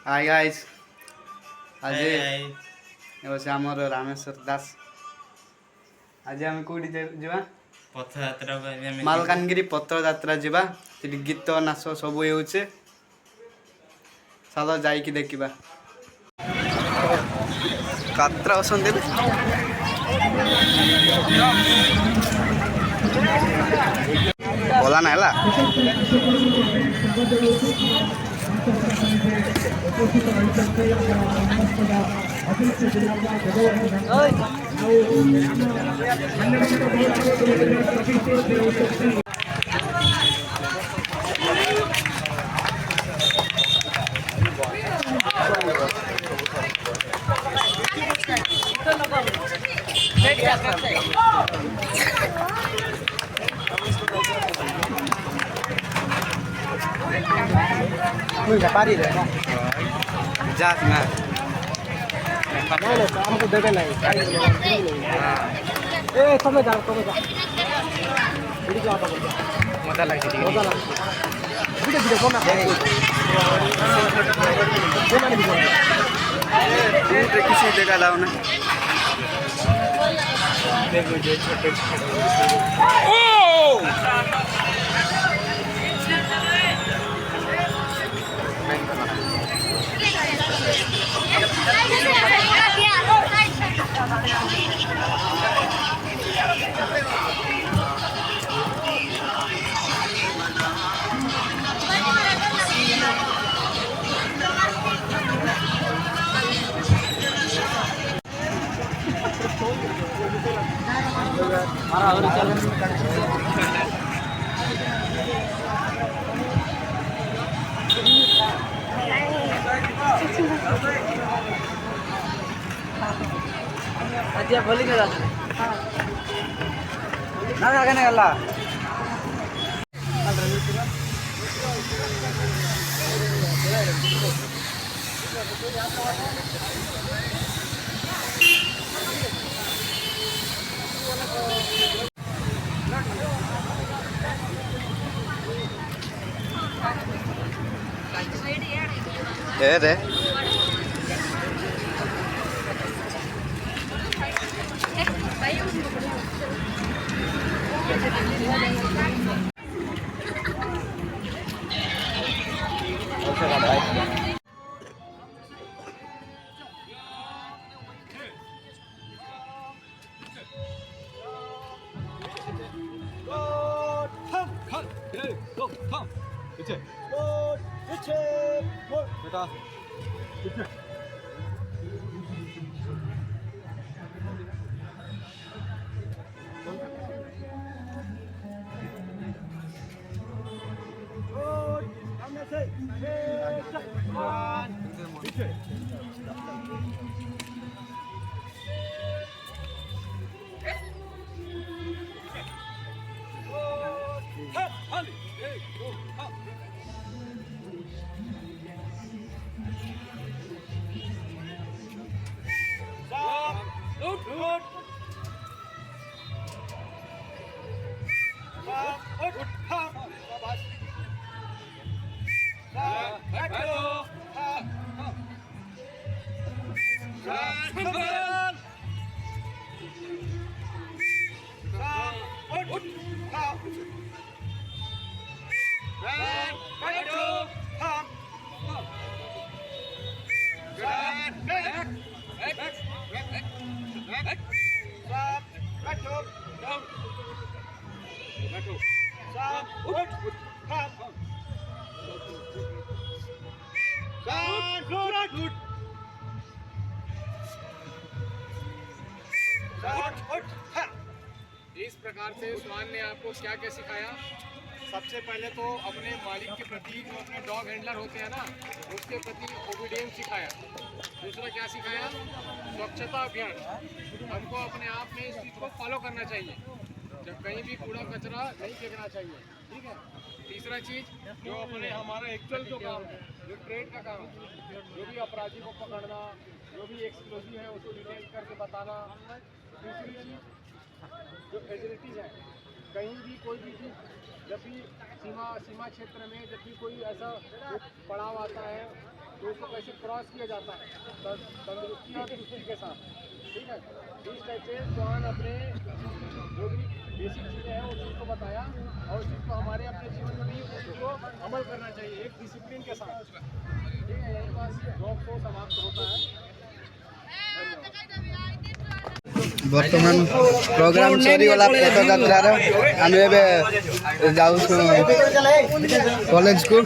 Hi guys आज हाय हाय बस आमर रामेश्वर दास आज आम कौटी जावा पथयात्रा मालकानगिरी पथयात्रा जावा गीत नाच सब होचे चलो जाइकी देखा कात्रा असंदे बोला ना हला पारी जात ना हमको देखे नहीं ए समय जा मजा लगे धीरे धीरे बोलना किसी देखा लाओ ना अच्छा बोली के ना आगे नहीं गला रे इस प्रकार से स्वान ने आपको क्या क्या सिखाया? सबसे पहले तो अपने मालिक के प्रति जो अपने डॉग हैंडलर होते हैं ना, उसके प्रति ओबीडियंस सिखाया। दूसरा क्या सिखाया? स्वच्छता अभियान। हमको अपने आप में इस चीज़ को फॉलो करना चाहिए, जब कहीं भी कूड़ा कचरा नहीं फेंकना चाहिए, ठीक है। तीसरा चीज़ जो अपने हमारा एक्चुअल जो काम है, जो ट्रेड का काम है, जो भी अपराधी को पकड़ना, जो भी एक्सप्लोजिव है उसको डिटेक्ट करके बताना। दूसरी चीज़ जो फैसिलिटीज़ हैं, कहीं भी कोई भी चीज़ जब भी सीमा क्षेत्र में जब भी कोई ऐसा पड़ाव आता है तो उसको कैसे क्रॉस किया जाता है तंदुरुस्ती और डिसिप्लिन के साथ, ठीक है। इस टाइप से स्वान अपने जो भी बेसिक चीज़ें हैं उस चीज़ को बताया और उस चीज़ को हमारे अपने जीवन में भी उसको अमल करना चाहिए एक डिसिप्लिन के साथ, ठीक है। यहीं पास जॉब को समाप्त होता है। बर्तमान प्रोग्राम सरीगला पदयात्रार आम ए जाऊँ कॉलेज को।